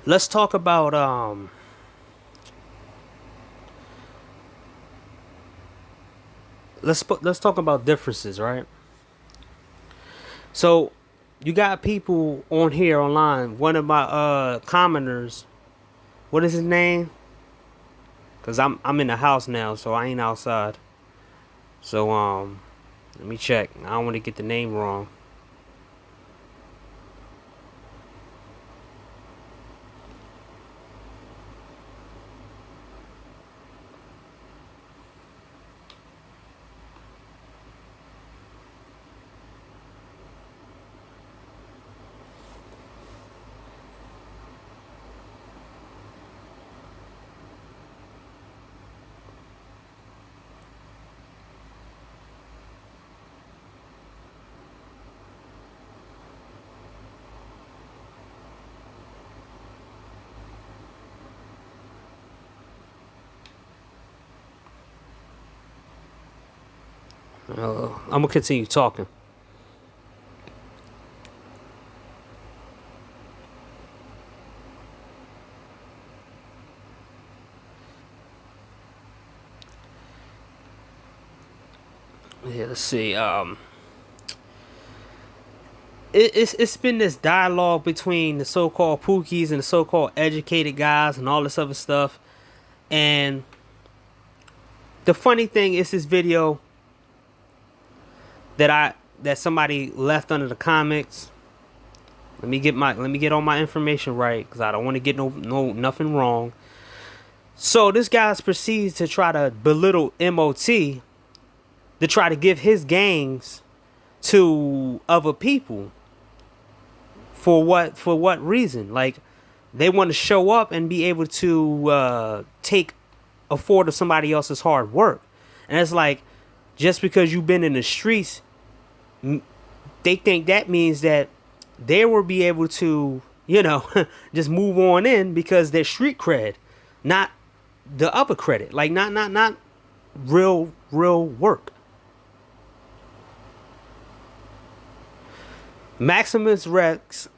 let's talk about let's talk about differences, right? So you got people on here online. One of my commoners, what is his name? Cause I'm in the house now, so I ain't outside. So let me check. I don't want to get the name wrong. I'm gonna continue talking. Yeah, let's see. It's been this dialogue between the so-called pookies and the so-called educated guys and all this other stuff. And the funny thing is, this video that somebody left under the comments. Let me get all my information right because I don't want to get no nothing wrong. So this guy proceeds to try to belittle MOT to try to give his gangs to other people. For what reason? Like, they want to show up and be able to take afford of somebody else's hard work. And it's like, just because you've been in the streets, they think that means that they will be able to, just move on in because they're street cred, not the other credit. Like, not real work. Maximus Rex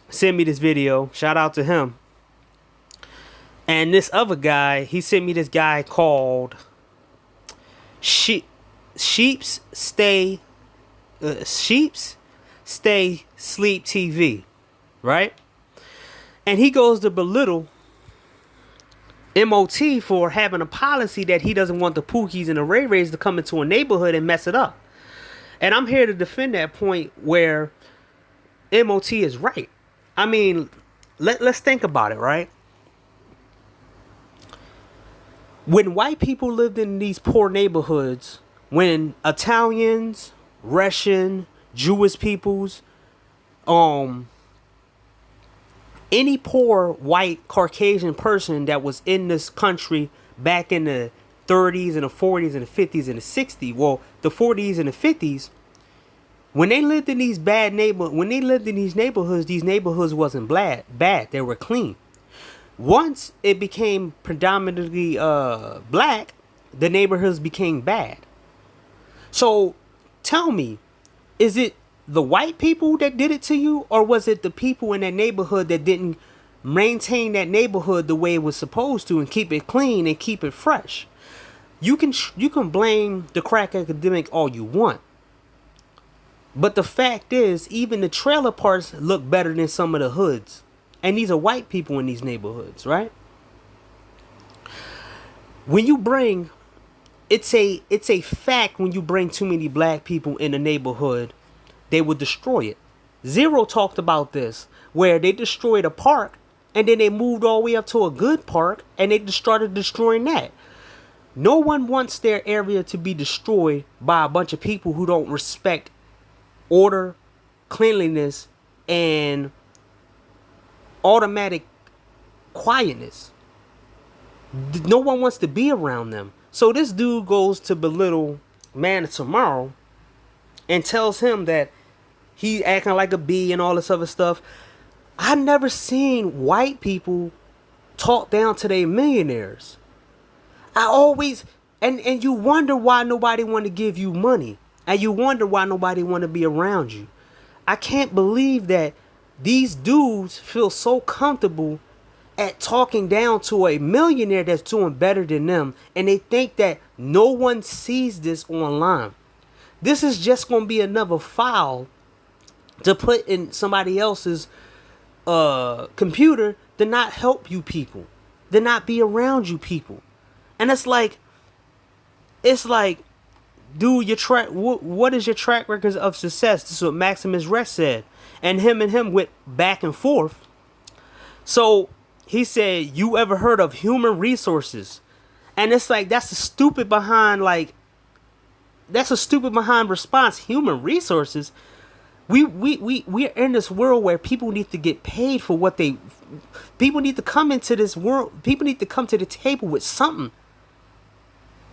sent me this video. Shout out to him. And this other guy, he sent me this guy called Sheeps Stay Sheeps Stay Sleep TV, right? And he goes to belittle MOT for having a policy that he doesn't want the Pookies and the Ray Rays to come into a neighborhood and mess it up. And I'm here to defend that point where MOT is right. I mean, let's think about it, right? When white people lived in these poor neighborhoods, when Italians, Russian, Jewish peoples, um, any poor white Caucasian person that was in this country back in the 30s and the 40s and the 50s and the 60s, well, the 40s and the 50s, when they lived in these neighborhoods wasn't bad. They were clean. Once it became predominantly black, the neighborhoods became bad. So tell me, is it the white people that did it to you, or was it the people in that neighborhood that didn't maintain that neighborhood the way it was supposed to and keep it clean and keep it fresh? You can blame the crack epidemic all you want, but the fact is, even the trailer parks look better than some of the hoods, and these are white people in these neighborhoods, right? When you bring it's a fact, when you bring too many black people in a neighborhood, they would destroy it. Zero talked about this, where they destroyed a park and then they moved all the way up to a good park and they just started destroying that. No one wants their area to be destroyed by a bunch of people who don't respect order, cleanliness, and automatic quietness. No one wants to be around them. So this dude goes to belittle Man of Tomorrow and tells him that he acting like a bee and all this other stuff. I never seen white people talk down to their millionaires. I always and you wonder why nobody want to give you money. And you wonder why nobody want to be around you. I can't believe that these dudes feel so comfortable at talking down to a millionaire that's doing better than them, and they think that no one sees this online. This is just going to be another file to put in somebody else's computer to not help you people, to not be around you people. And it's like, dude, your track. What is your track record of success? This is what Maximus Rest said, and him went back and forth. So he said, "You ever heard of human resources?" And it's like that's a stupid behind response. Human resources. We're in this world where people need to get paid for what they. People need to come into this world. People need to come to the table with something.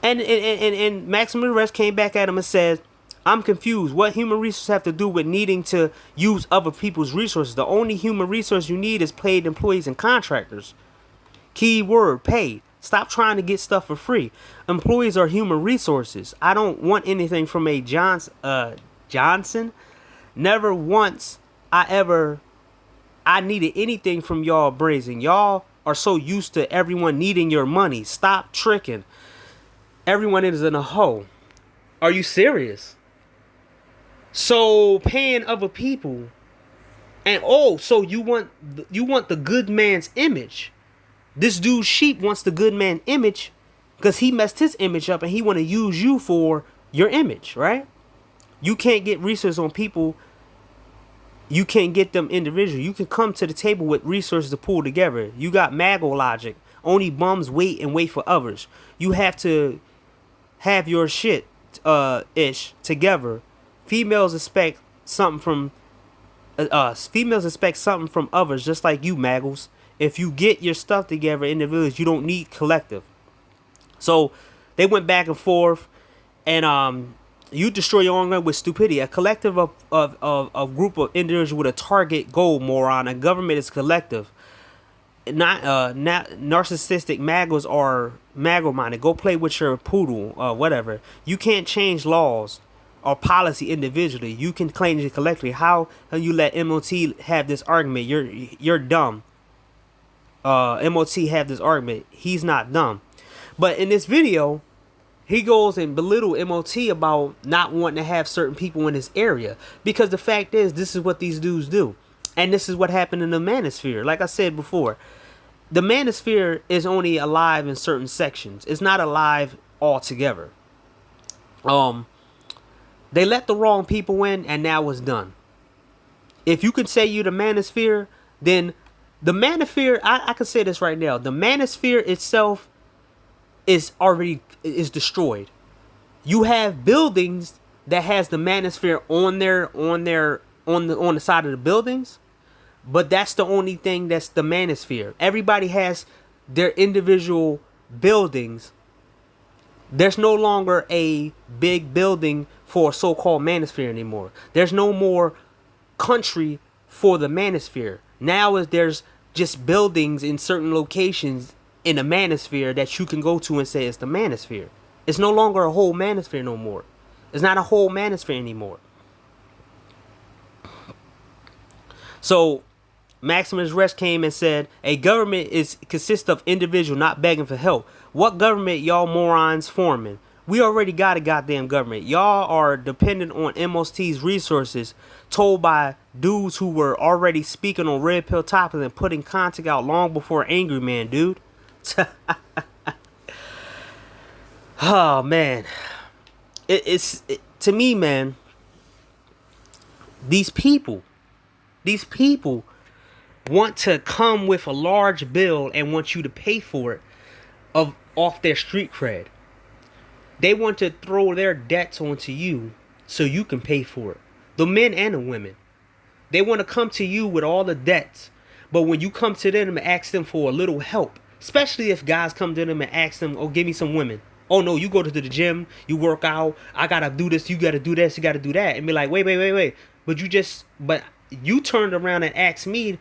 And Maximus Rest came back at him and said, "I'm confused. What human resources have to do with needing to use other people's resources? The only human resource you need is paid employees and contractors. Key word, paid. Stop trying to get stuff for free. Employees are human resources. I don't want anything from a Johnson. Never once I needed anything from y'all brazen. Y'all are so used to everyone needing your money. Stop tricking. Everyone is in a hole. Are you serious?" So paying other people, and so you want the good man's image. This dude Sheep wants the good man image because he messed his image up and he want to use you for your image, right? You can't get research on people. You can't get them individually. You can come to the table with resources to pull together. You got Mago logic. Only bums wait and wait for others. You have to have your shit ish together. Females expect something from females expect something from others, just like you, Maggles. If you get your stuff together in the village, you don't need collective. So they went back and forth, and you destroy your own with stupidity. A collective of a group of individuals with a target goal, moron. A government is collective. Not narcissistic Maggles are Maggle minded. Go play with your poodle, whatever. You can't change laws or policy individually. You can change it collectively. How you let MOT have this argument? You're dumb. MOT have this argument. He's not dumb. But in this video, he goes and belittle MOT about not wanting to have certain people in his area. Because the fact is, this is what these dudes do. And this is what happened in the manosphere. Like I said before, the manosphere is only alive in certain sections. It's not alive altogether. They let the wrong people in, and now it's done. If you could say you're the manosphere, then the manosphere, I can say this right now. The manosphere itself is destroyed. You have buildings that has the manosphere on the side of the buildings, but that's the only thing that's the manosphere. Everybody has their individual buildings. There's no longer a big building for a so-called manosphere anymore. There's no more country for the manosphere. Now there's just buildings in certain locations in a manosphere that you can go to and say it's the manosphere. It's no longer a whole manosphere no more. It's not a whole manosphere anymore. So Maximus Rest came and said, a government consists of individuals not begging for help. What government y'all morons forming? We already got a goddamn government. Y'all are dependent on MOT's resources, told by dudes who were already speaking on red pill topics and putting content out long before Angry Man, dude. Oh man, to me, man. These people want to come with a large bill and want you to pay for it off their street cred. They want to throw their debts onto you so you can pay for it. The men and the women. They want to come to you with all the debts. But when you come to them and ask them for a little help, especially if guys come to them and ask them, oh, give me some women. Oh, no, you go to the gym, you work out, I got to do this, you got to do this, you got to do that. And be like, wait. But you turned around and asked me,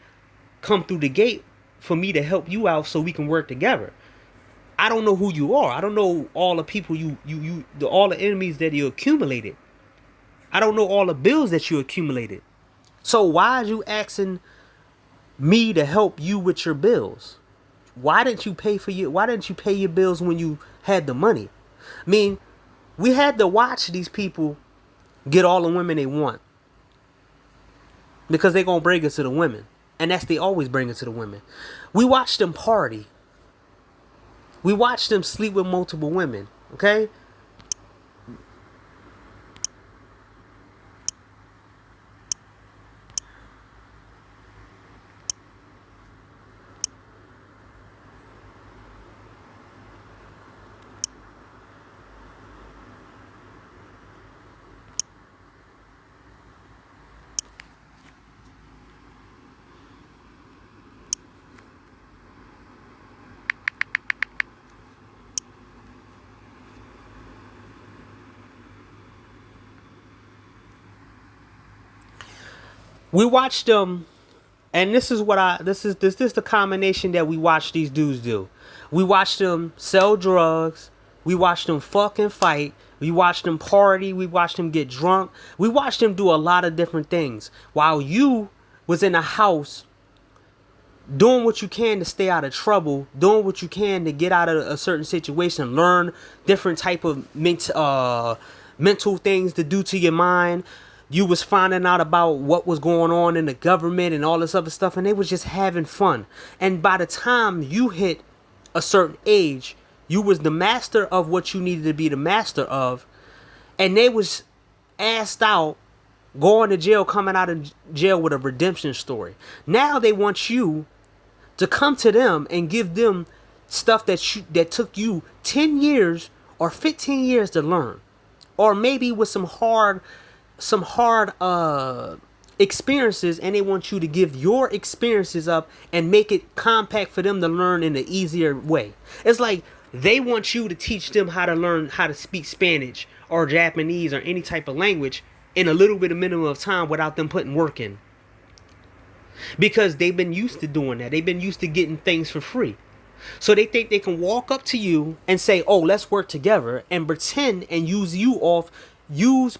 come through the gate for me to help you out so we can work together. I don't know who you are. I don't know all the people all the enemies that you accumulated. I don't know all the bills that you accumulated. So why are you asking me to help you with your bills. Why didn't you pay your bills when you had the money? I mean, we had to watch these people get all the women they want because they gonna bring it to the women, and they always bring it to the women. We watched them party. We watched them sleep with multiple women. Okay. We watched them, and this is the combination that we watch these dudes do. We watched them sell drugs. We watched them fucking fight. We watched them party. We watched them get drunk. We watched them do a lot of different things while you was in a house doing what you can to stay out of trouble, doing what you can to get out of a certain situation, learn different type of mental things to do to your mind. You was finding out about what was going on in the government and all this other stuff, and they was just having fun. And by the time you hit a certain age, you was the master of what you needed to be the master of, and they was assed out, going to jail, coming out of jail with a redemption story. Now they want you to come to them and give them stuff that took you 10 years or 15 years to learn, or maybe with some hard experiences, and they want you to give your experiences up and make it compact for them to learn in an easier way. It's like they want you to teach them how to learn how to speak Spanish or Japanese or any type of language in a little bit of minimum of time without them putting work in. Because they've been used to doing that. They've been used to getting things for free. So they think they can walk up to you and say, oh, let's work together, and pretend and use you off.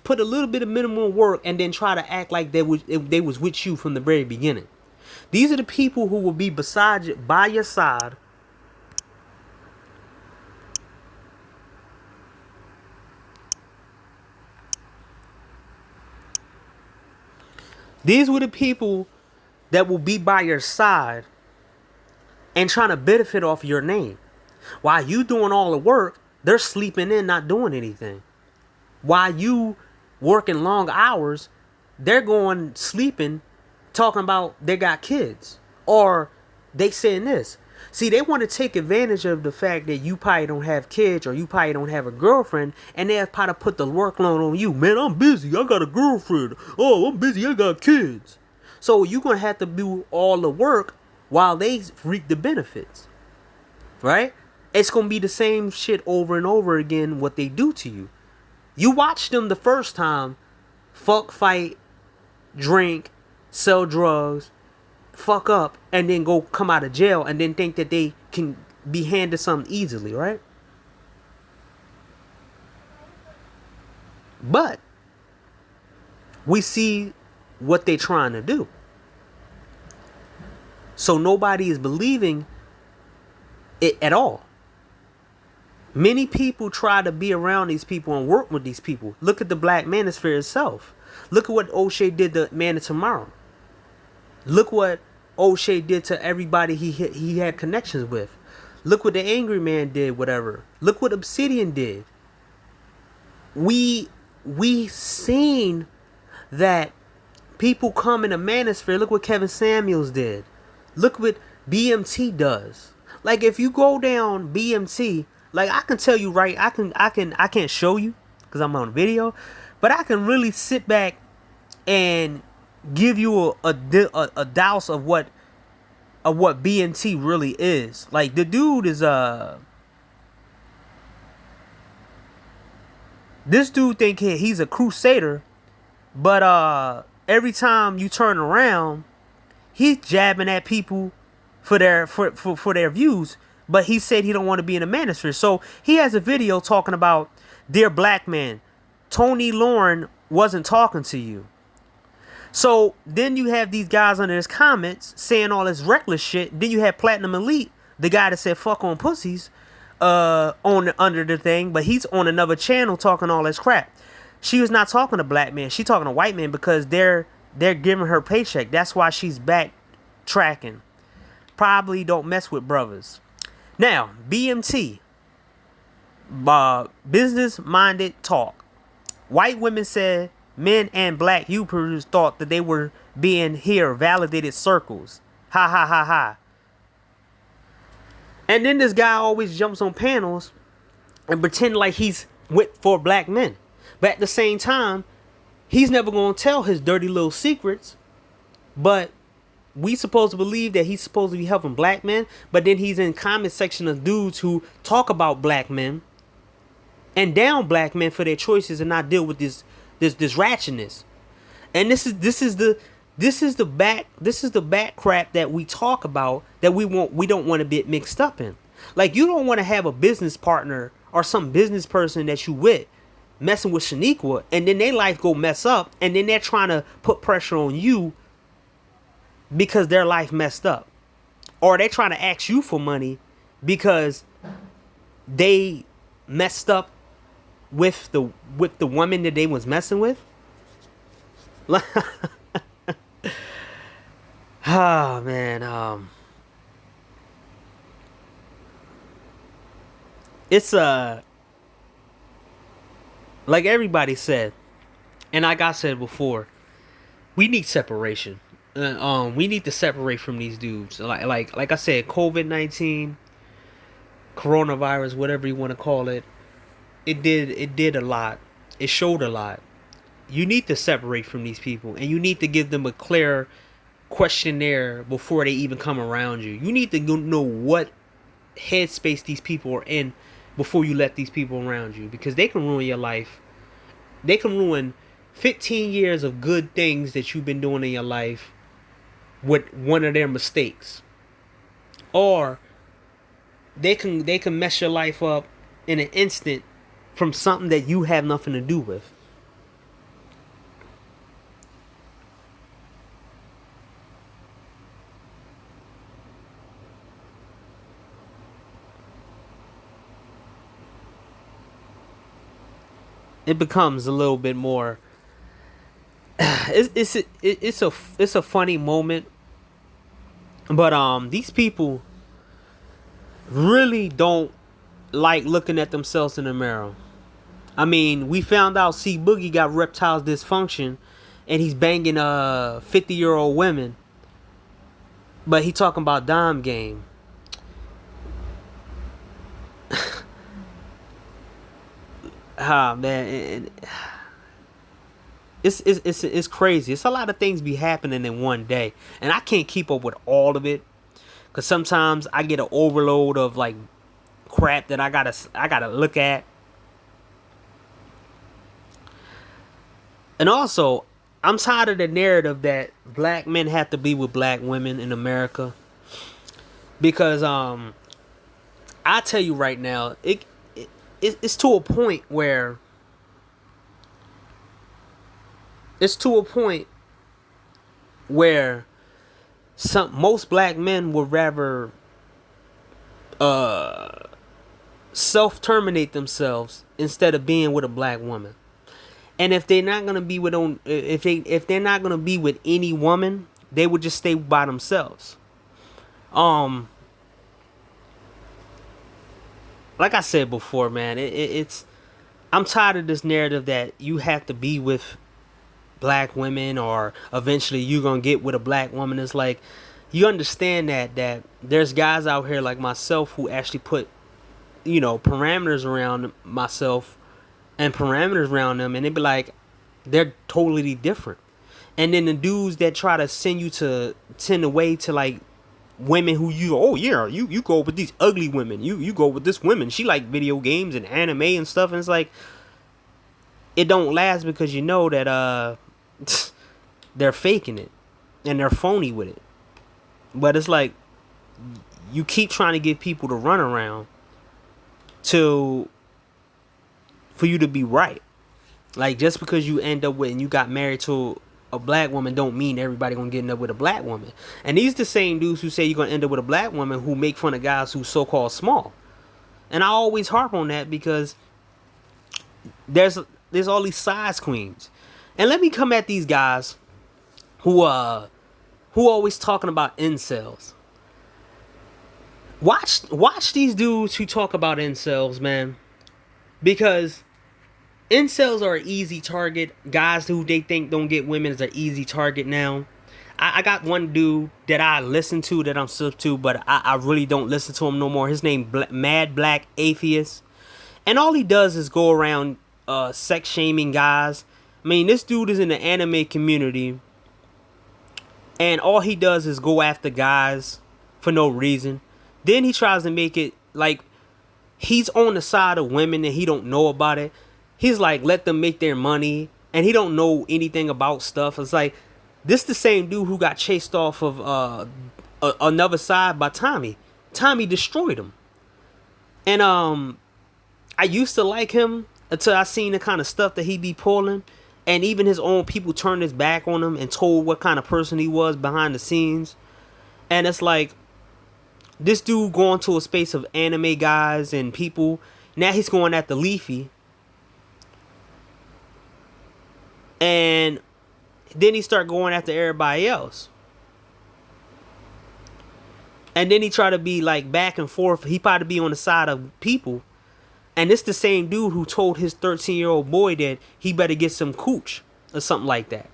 Put a little bit of minimum work and then try to act like they was with you from the very beginning. These are the people who will be by your side. These were the people that will be by your side and trying to benefit off your name. While you doing all the work, they're sleeping in, not doing anything. While you working long hours, they're going sleeping, talking about they got kids. Or they saying this. See, they want to take advantage of the fact that you probably don't have kids or you probably don't have a girlfriend, and they probably put the workload on you. Man, I'm busy. I got a girlfriend. Oh, I'm busy. I got kids. So you're going to have to do all the work while they reap the benefits. Right? It's going to be the same shit over and over again what they do to you. You watch them the first time fuck, fight, drink, sell drugs, fuck up, and then go come out of jail and then think that they can be handed something easily, right? But we see what they're trying to do. So nobody is believing it at all. Many people try to be around these people and work with these people. Look at the Black Manosphere itself. Look at what O'Shea did to Man of Tomorrow. Look what O'Shea did to everybody he had connections with. Look what the Angry Man did, whatever. Look what Obsidian did. We seen that people come in a Manosphere. Look what Kevin Samuels did. Look what BMT does. Like if you go down BMT, like I can tell you right, I can't show you because I'm on video, but I can really sit back and give you a douse of what BMT really is. Like the dude is this dude think he's a crusader, but every time you turn around, he's jabbing at people for their views. But he said he don't want to be in a Manosphere. So he has a video talking about, dear black man, Tony Lauren wasn't talking to you. So then you have these guys under his comments saying all this reckless shit. Then you have Platinum Elite, the guy that said fuck on pussies, on under the thing, but he's on another channel talking all this crap. She was not talking to black men. She talking to white men because they're giving her paycheck. That's why she's backtracking. Probably don't mess with brothers. Now, BMT, business-minded talk. White women said men and black YouTubers thought that they were being here validated circles. Ha ha ha ha. And then this guy always jumps on panels and pretend like he's for black men. But at the same time, he's never going to tell his dirty little secrets. But we supposed to believe that he's supposed to be helping black men. But then he's in comment section of dudes who talk about black men and down black men for their choices and not deal with this ratchetness. And this is the back crap that we talk about that we don't want to get mixed up in. Like, you don't want to have a business partner or some business person that you with messing with Shaniqua, and then their life go mess up, and then they're trying to put pressure on you because their life messed up, or they trying to ask you for money because they messed up with the woman that they was messing with. Oh man, it's like everybody said, and like I said before, we need separation. We need to separate from these dudes. Like I said, COVID-19, coronavirus, whatever you want to call it, it did a lot. It showed a lot. You need to separate from these people, and you need to give them a clear questionnaire before they even come around you. You need to know what headspace these people are in before you let these people around you, because they can ruin your life. They can ruin 15 years of good things that you've been doing in your life with one of their mistakes, or they can mess your life up in an instant from something that you have nothing to do with. It becomes a little bit more. It's a funny moment, but these people really don't like looking at themselves in the mirror. I mean, we found out C Boogie got reptile dysfunction, and he's banging 50-year-old women, but he talking about dime game. Ah man, it's crazy. It's a lot of things be happening in one day, and I can't keep up with all of it, cause sometimes I get an overload of like crap that I gotta look at. And also, I'm tired of the narrative that black men have to be with black women in America, because I tell you right now, it's to a point where most black men would rather self-terminate themselves instead of being with a black woman. And if they're not gonna be with if they're not gonna be with any woman, they would just stay by themselves. Like I said before, man, it's I'm tired of this narrative that you have to be with black women or eventually you're gonna get with a black woman. It's like, you understand that there's guys out here like myself who actually put, parameters around myself and parameters around them, and they be like, they're totally different. And then the dudes that try to send away to like women who you go with these ugly women, you go with this woman, she like video games and anime and stuff, and it's like, it don't last, because you know that they're faking it and they're phony with it. But it's like, you keep trying to get people to run around for you to be right. Like, just because you end up with and you got married to a black woman don't mean everybody gonna get up with a black woman. And these the same dudes who say you're gonna end up with a black woman who make fun of guys who so-called small. And I always harp on that because there's all these size queens. And let me come at these guys who always talking about incels. Watch these dudes who talk about incels, man. Because incels are an easy target. Guys who they think don't get women is an easy target now. I got one dude that I listen to that I'm sub to, but I really don't listen to him no more. His name Mad Black Atheist. And all he does is go around sex shaming guys. I mean, this dude is in the anime community. And all he does is go after guys for no reason. Then he tries to make it like he's on the side of women and he don't know about it. He's like, let them make their money. And he don't know anything about stuff. It's like, this the same dude who got chased off of another side by Tommy. Tommy destroyed him. And I used to like him until I seen the kind of stuff that he be pulling. And even his own people turned his back on him and told what kind of person he was behind the scenes. And it's like, this dude going to a space of anime guys and people. Now he's going after Leafy. And then he start going after everybody else. And then he try to be like back and forth. He probably be on the side of people. And it's the same dude who told his 13-year-old boy that he better get some cooch or something like that.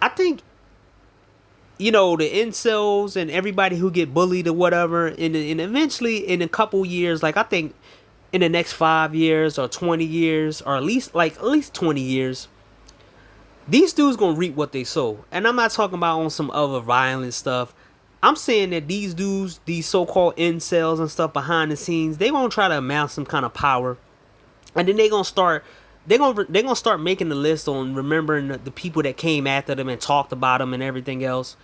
I think, you know, the incels and everybody who get bullied or whatever, and eventually in a couple years, like I think in the next 5 years or 20 years, or at least 20 years, these dudes gonna reap what they sow. And I'm not talking about on some other violent stuff. I'm saying that these dudes, these so-called incels and stuff behind the scenes, they gonna try to amass some kind of power, and then they're gonna start making the list on remembering the people that came after them and talked about them and everything else,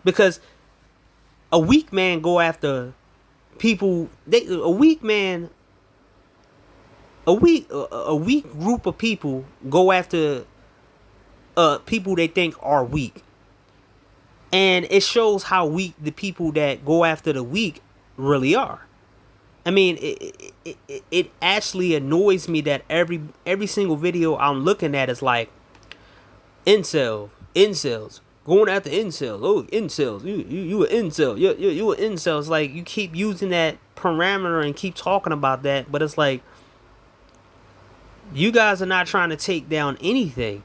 because a weak man go after people. A weak group of people go after people they think are weak. And it shows how weak the people that go after the weak really are. I mean, it actually annoys me that every single video I'm looking at is like, incels, going after incels. Oh, incels, you an incel, you an incel. It's like you keep using that parameter and keep talking about that, but it's like, you guys are not trying to take down anything.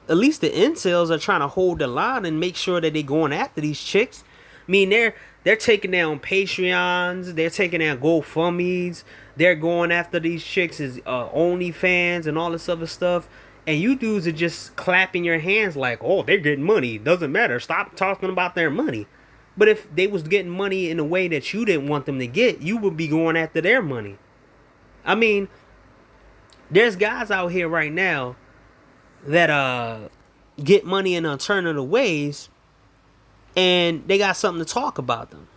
At least the incels are trying to hold the line and make sure that they're going after these chicks. I mean, they're taking down Patreons, they're taking down GoFundMes, they're going after these chicks as OnlyFans and all this other stuff. And you dudes are just clapping your hands like, oh, they're getting money. Doesn't matter. Stop talking about their money. But if they was getting money in a way that you didn't want them to get, you would be going after their money. I mean, there's guys out here right now that get money in alternative ways, and they got something to talk about them.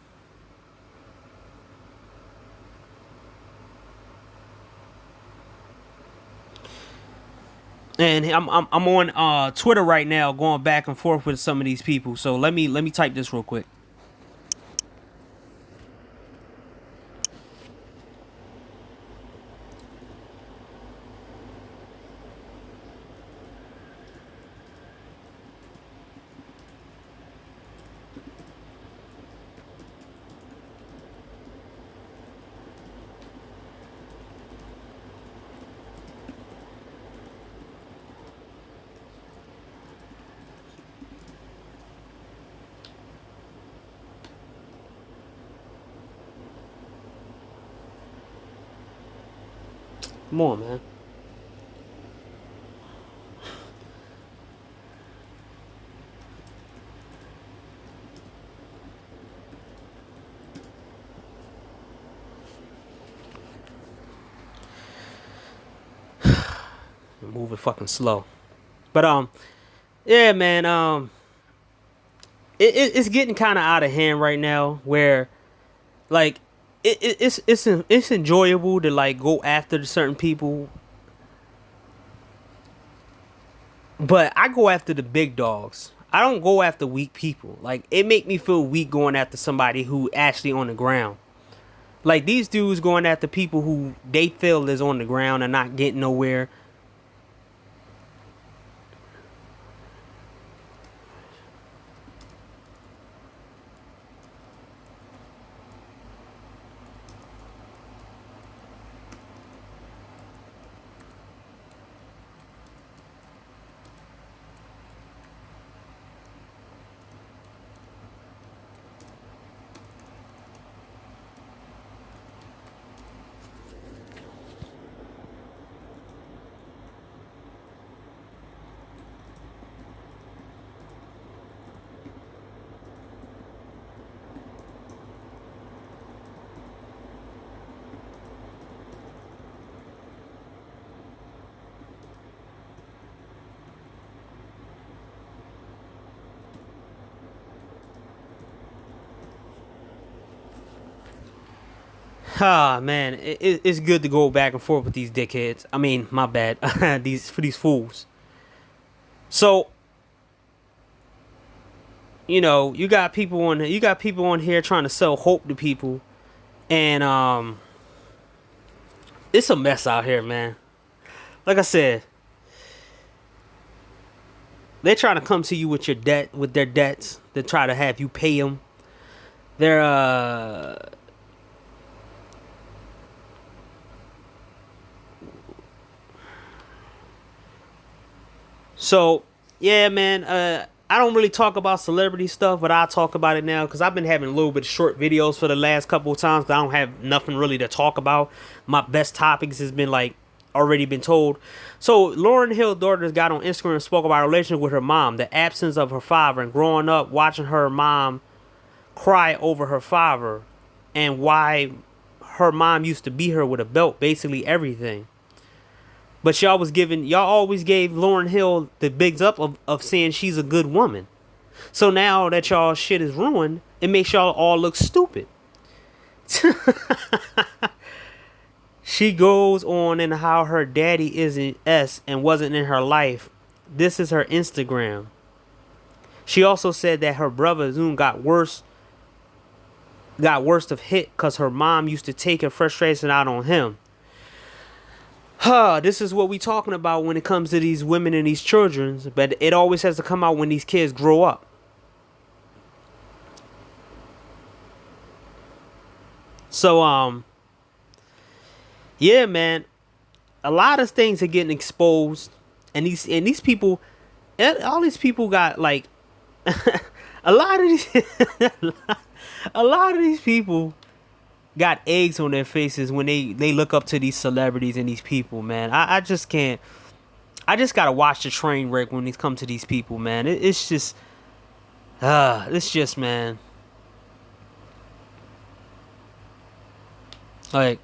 And I'm on Twitter right now, going back and forth with some of these people. So let me type this real quick. Come on, man. Moving fucking slow. But yeah, man, it's getting kind of out of hand right now, where like it's enjoyable to like go after certain people, But I go after the big dogs. I don't go after weak people. Like, it make me feel weak going after somebody who actually on the ground. Like, these dudes going after people who they feel is on the ground and not getting nowhere. Ah, man, it's good to go back and forth with these dickheads. I mean, my bad. these fools. So, you got people on here trying to sell hope to people, and it's a mess out here, man. Like I said, they're trying to come to you with their debts. They try to have you pay them. They're So, yeah, man. I don't really talk about celebrity stuff, but I'll talk about it now because I've been having a little bit of short videos for the last couple of times. 'Cause I don't have nothing really to talk about. My best topics has been like already been told. So, Lauren Hill daughters got on Instagram and spoke about her relationship with her mom, the absence of her father, and growing up watching her mom cry over her father, and why her mom used to beat her with a belt, basically everything. But y'all always gave Lauren Hill the bigs up of saying she's a good woman. So now that y'all shit is ruined, it makes y'all all look stupid. She goes on in how her daddy isn't S and wasn't in her life. This is her Instagram. She also said that her brother Zoom got worst of hit because her mom used to take her frustration out on him. This is what we talking about when it comes to these women and these children, but it always has to come out when these kids grow up. So yeah, man, a lot of things are getting exposed, and these people, all these people got like a lot of these a lot of these people got eggs on their faces when they look up to these celebrities and these people, man. I just can't. I just gotta watch the train wreck when it comes to these people, man. It's just, man. Like,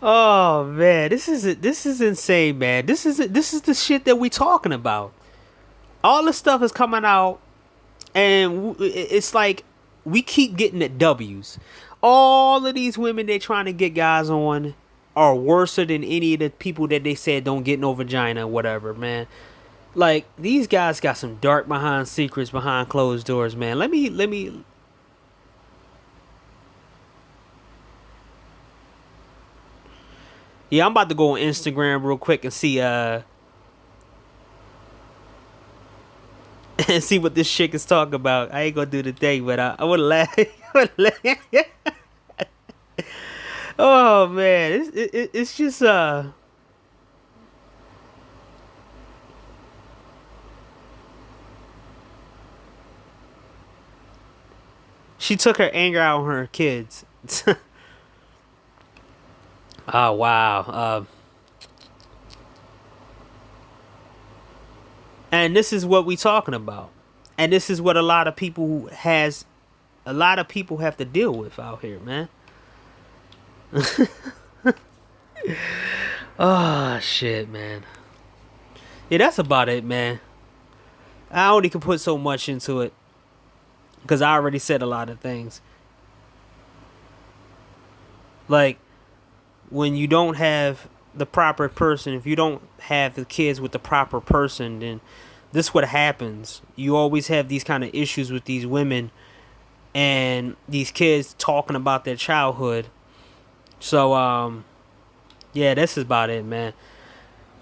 oh man, this is insane, man. This is the shit that we talking about. All this stuff is coming out, and it's like we keep getting the W's. All of these women they trying to get guys on are worse than any of the people that they said don't get no vagina or whatever, man. Like, these guys got some dark behind secrets behind closed doors, man. Let me. Yeah, I'm about to go on Instagram real quick and see and see what this chick is talking about. I ain't gonna do the thing, but I would laugh. I would laugh. Oh man, it's just she took her anger out on her kids. Oh wow. And this is what we talking about, and this is what a lot of people have to deal with out here, man. Oh shit, man. Yeah, that's about it, man. I only can put so much into it because I already said a lot of things. Like when you don't have the proper person, if you don't have the kids with the proper person, then this what happens. You always have these kind of issues with these women and these kids talking about their childhood. So yeah, this is about it, man.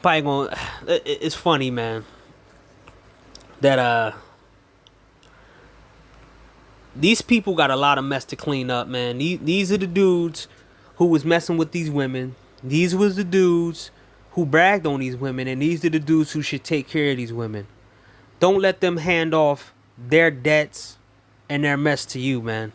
Probably going it's funny, man, that these people got a lot of mess to clean up, man. These are the dudes who was messing with these women. These was the dudes who bragged on these women, and these are the dudes who should take care of these women. Don't let them hand off their debts and their mess to you, man.